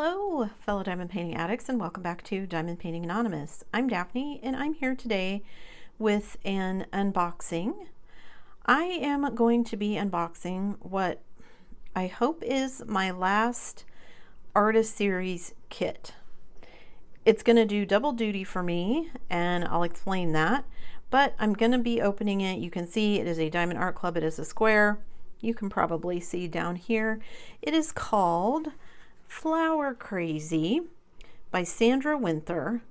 Hello, fellow diamond painting addicts, and welcome back to Diamond Painting Anonymous. I'm Daphne, and I'm here today with an unboxing. I am going to be unboxing what I hope is my last Artist Series kit. It's going to do double duty for me, and I'll explain that, but I'm going to be opening it. You can see it is a Diamond Art Club. It is a square. You can probably see down here. It is called Flower Crazy by Sandra Winther,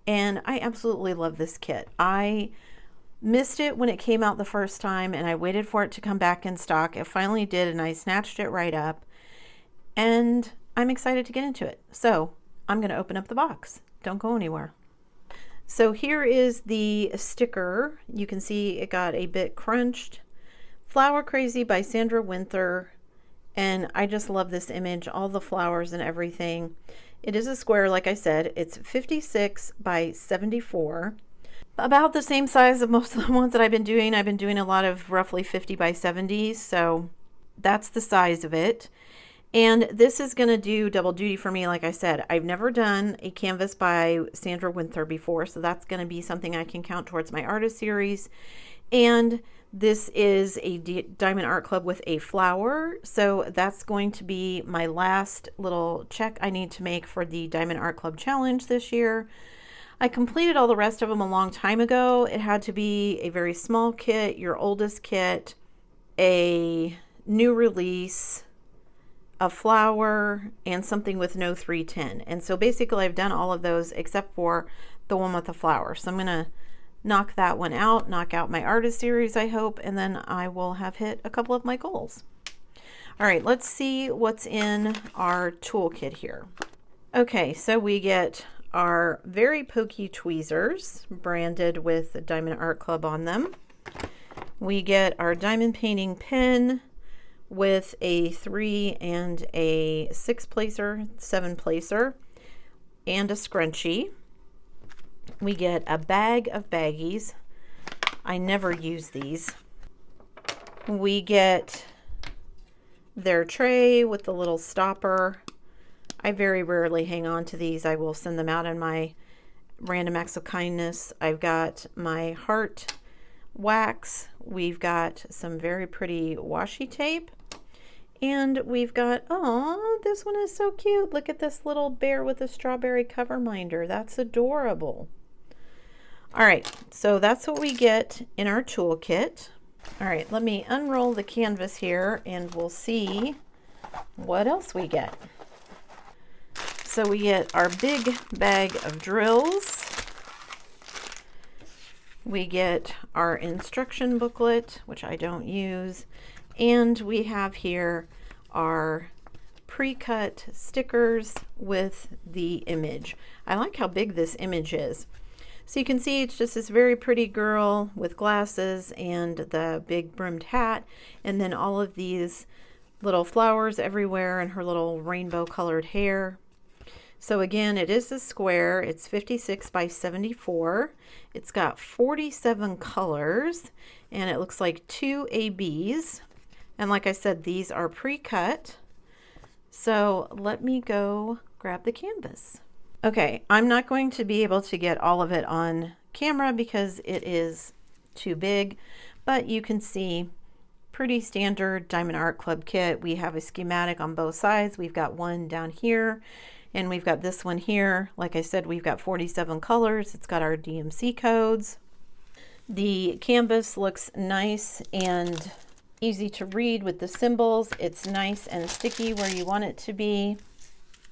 and I absolutely love this kit. I missed it when it came out the first time, and I waited for it to come back in stock. It finally did, and I snatched it right up, and I'm excited to get into it. So I'm going to open up the box. Don't go anywhere. So here is the sticker. You can see it got a bit crunched. Flower Crazy by Sandra Winther. And I just love this image, all the flowers and everything. It is a square, like I said. It's 56 by 74. About the same size of most of the ones that I've been doing. I've been doing a lot of roughly 50 by 70s, so that's the size of it. And this is going to do double duty for me, like I said. I've never done a canvas by Sandra Winther before, so that's going to be something I can count towards my artist series. And this is a Diamond Art Club with a flower, so that's going to be my last little check I need to make for the Diamond Art Club Challenge this year. I completed all the rest of them a long time ago. It had to be a very small kit, your oldest kit, a new release, a flower, and something with no 310. And so basically I've done all of those except for the one with the flower. So I'm going to knock that one out, knock out my artist series, I hope, and then I will have hit a couple of my goals. All right, let's see what's in our toolkit here. Okay, so we get our very pokey tweezers branded with Diamond Art Club on them. We get our diamond painting pen with a 3 and a 6 placer, 7 placer, and a scrunchie. We get a bag of baggies. I never use these. We get their tray with the little stopper. I very rarely hang on to these. I will send them out in my random acts of kindness. I've got my heart wax. We've got some very pretty washi tape. And we've got, oh, this one is so cute. Look at this little bear with a strawberry cover minder. That's adorable. All right, so that's what we get in our toolkit. All right, let me unroll the canvas here and we'll see what else we get. So we get our big bag of drills. We get our instruction booklet, which I don't use. And we have here our pre-cut stickers with the image. I like how big this image is. So you can see it's just this very pretty girl with glasses and the big brimmed hat, and then all of these little flowers everywhere and her little rainbow colored hair. So again, it is a square. It's 56 by 74. It's got 47 colors, and it looks like 2 ABs. And like I said, these are pre-cut. So let me go grab the canvas. Okay, I'm not going to be able to get all of it on camera because it is too big, but you can see pretty standard Diamond Art Club kit. We have a schematic on both sides. We've got one down here, and we've got this one here. Like I said, we've got 47 colors. It's got our DMC codes. The canvas looks nice and easy to read with the symbols. It's nice and sticky where you want it to be.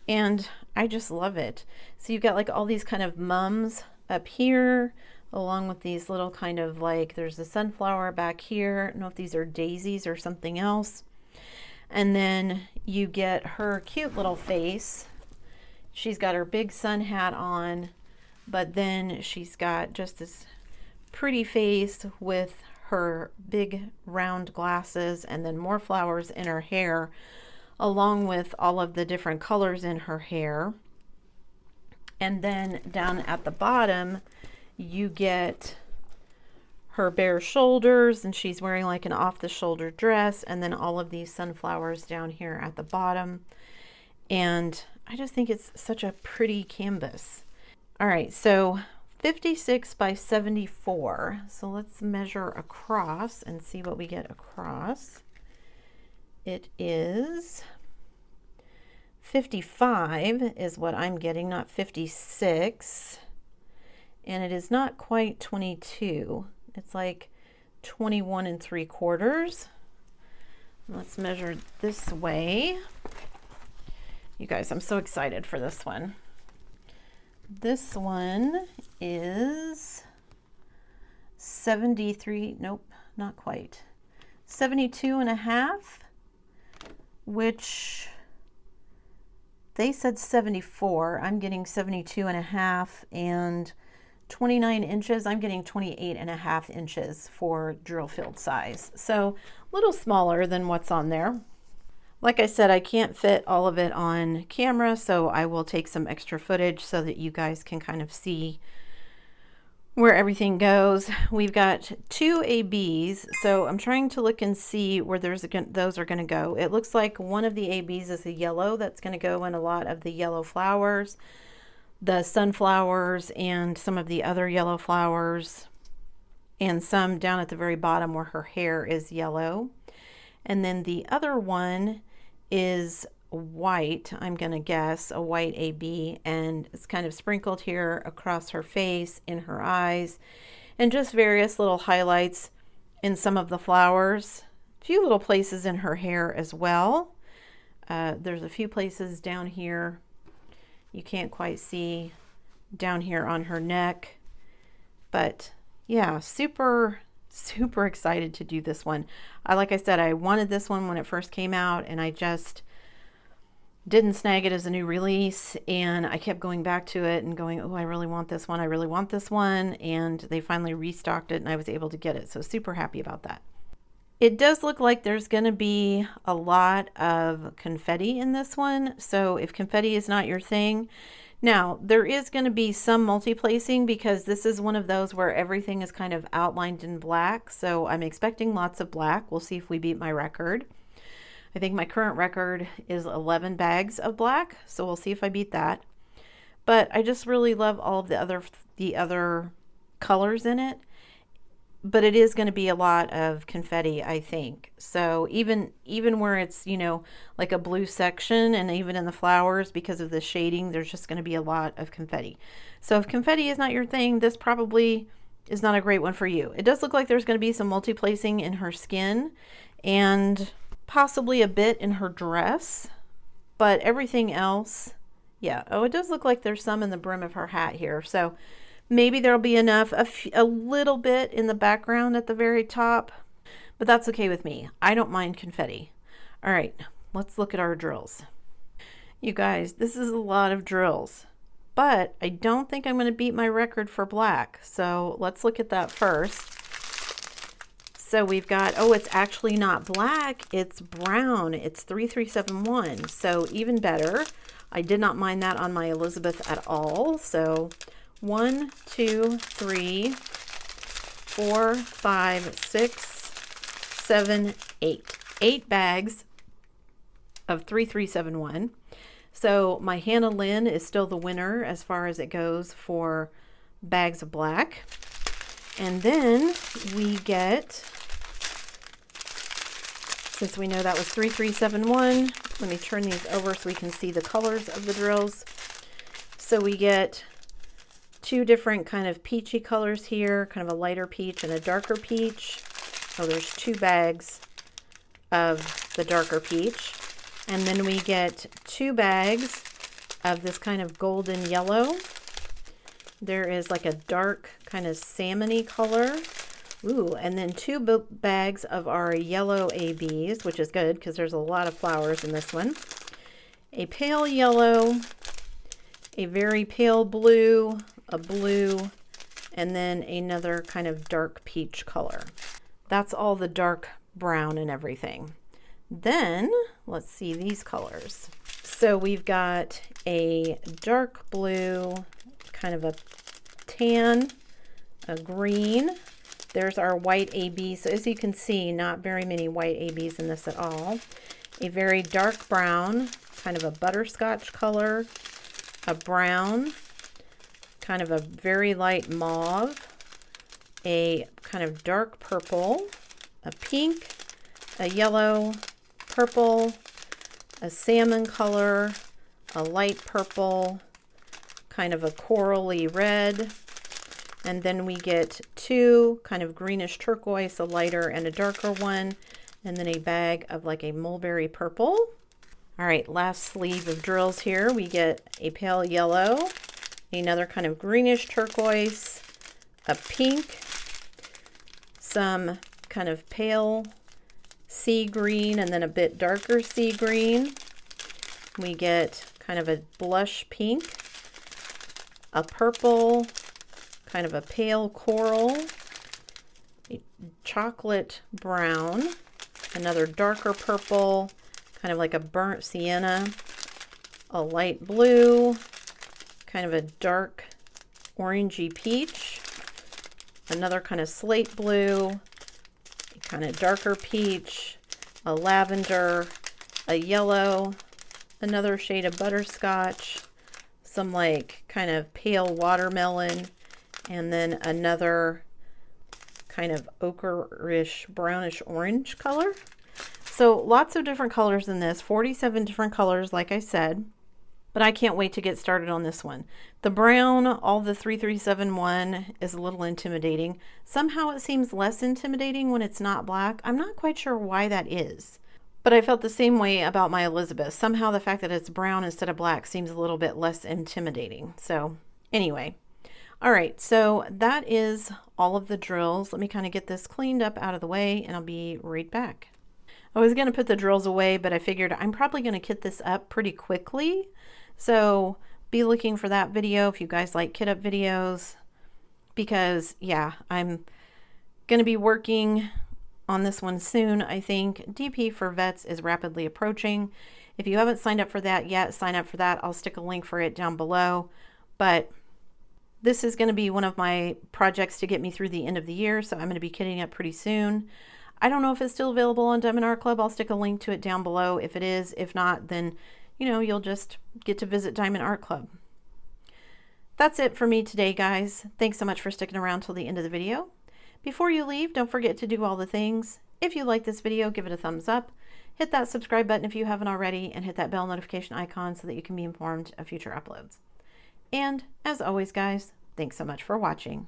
And I just love it. So you've got like all these kind of mums up here, along with these little kind of like, there's a sunflower back here. I don't know if these are daisies or something else. And then you get her cute little face. She's got her big sun hat on, but then she's got just this pretty face with her big round glasses, and then more flowers in her hair, along with all of the different colors in her hair. And then down at the bottom, you get her bare shoulders, and she's wearing like an off-the-shoulder dress, and then all of these sunflowers down here at the bottom. And I just think it's such a pretty canvas. All right, so 56 by 74. So let's measure across and see what we get across. It is 55 is what I'm getting, not 56. And it is not quite 22. It's like 21 3/4. Let's measure this way. You guys, I'm so excited for this one. This one is 73, nope, not quite. 72.5, which they said 74. I'm getting 72.5, and 29 inches. I'm getting 28.5 inches for drill field size. So a little smaller than what's on there. Like I said, I can't fit all of it on camera, so I will take some extra footage so that you guys can kind of see where everything goes. We've got 2 ABs, so I'm trying to look and see where those are going to go. It looks like one of the ABs is a yellow that's going to go in a lot of the yellow flowers, the sunflowers, and some of the other yellow flowers, and some down at the very bottom where her hair is yellow. And then the other one is white, I'm gonna guess, a white AB, and it's kind of sprinkled here across her face, in her eyes, and just various little highlights in some of the flowers. A few little places in her hair as well. There's a few places down here you can't quite see, down here on her neck. But yeah, super excited to do this one. Like I said, I wanted this one when it first came out, and I just didn't snag it as a new release, and I kept going back to it and going, oh, I really want this one, I really want this one, and they finally restocked it and I was able to get it, so super happy about that. It does look like there's going to be a lot of confetti in this one, so if confetti is not your thing, now there is going to be some multi-placing because this is one of those where everything is kind of outlined in black, so I'm expecting lots of black. We'll see if we beat my record. I think my current record is 11 bags of black, so we'll see if I beat that. But I just really love all of the other colors in it. But it is going to be a lot of confetti, I think. So even where it's, you know, like a blue section, and even in the flowers, because of the shading, there's just going to be a lot of confetti. So if confetti is not your thing, this probably is not a great one for you. It does look like there's going to be some multi-placing in her skin and possibly a bit in her dress, but everything else, yeah. Oh, it does look like there's some in the brim of her hat here. So maybe there'll be enough, a little bit in the background at the very top, but that's okay with me. I don't mind confetti. All right, let's look at our drills. You guys, this is a lot of drills, but I don't think I'm going to beat my record for black. So let's look at that first. So we've got, oh, it's actually not black, it's brown. It's 3371, so even better. I did not mind that on my Elizabeth at all. So 1, 2, 3, 4, 5, 6, 7, 8. 8 bags of 3371. So my Hannah Lynn is still the winner as far as it goes for bags of black. And then we get, since we know that was 3371, let me turn these over so we can see the colors of the drills. So we get 2 different kind of peachy colors here, kind of a lighter peach and a darker peach. So there's 2 bags of the darker peach. And then we get 2 bags of this kind of golden yellow. There is like a dark kind of salmony color. Ooh, and then 2 bags of our yellow ABs, which is good because there's a lot of flowers in this one. A pale yellow, a very pale blue, a blue, and then another kind of dark peach color. That's all the dark brown and everything. Then let's see these colors. So we've got a dark blue, kind of a tan, a green. There's our white AB. So as you can see, not very many white ABs in this at all. a very dark brown, kind of a butterscotch color, a brown, kind of a very light mauve, a kind of dark purple, a pink, a yellow, purple, a salmon color, a light purple, kind of a corally red, and then we get two kind of greenish turquoise, a lighter and a darker one, and then a bag of like a mulberry purple. All right, last sleeve of drills here. We get a pale yellow, another kind of greenish turquoise, a pink, some kind of pale sea green, and then a bit darker sea green. We get kind of a blush pink, a purple, kind of a pale coral, a chocolate brown, another darker purple, kind of like a burnt sienna, a light blue, kind of a dark orangey peach, another kind of slate blue, a kind of darker peach, a lavender, a yellow, another shade of butterscotch, some like kind of pale watermelon, and then another kind of ochreish brownish orange color. So lots of different colors in this, 47 different colors like I said, but I can't wait to get started on this one. The brown, all the 3371 is a little intimidating. Somehow it seems less intimidating when it's not black. I'm not quite sure why that is, but I felt the same way about my Elizabeth. Somehow the fact that it's brown instead of black seems a little bit less intimidating. So anyway. All right, so that is all of the drills. Let me kind of get this cleaned up out of the way and I'll be right back. I was going to put the drills away, but I figured I'm probably going to kit this up pretty quickly. So be looking for that video if you guys like kit up videos, because yeah, I'm going to be working on this one soon. I think DP for Vets is rapidly approaching. If you haven't signed up for that yet, sign up for that. I'll stick a link for it down below. But this is going to be one of my projects to get me through the end of the year, so I'm going to be kitting up pretty soon. I don't know if it's still available on Diamond Art Club. I'll stick a link to it down below if it is. If not, then, you know, you'll just get to visit Diamond Art Club. That's it for me today, guys. Thanks so much for sticking around till the end of the video. Before you leave, don't forget to do all the things. If you like this video, give it a thumbs up. Hit that subscribe button if you haven't already, and hit that bell notification icon so that you can be informed of future uploads. And as always, guys, thanks so much for watching.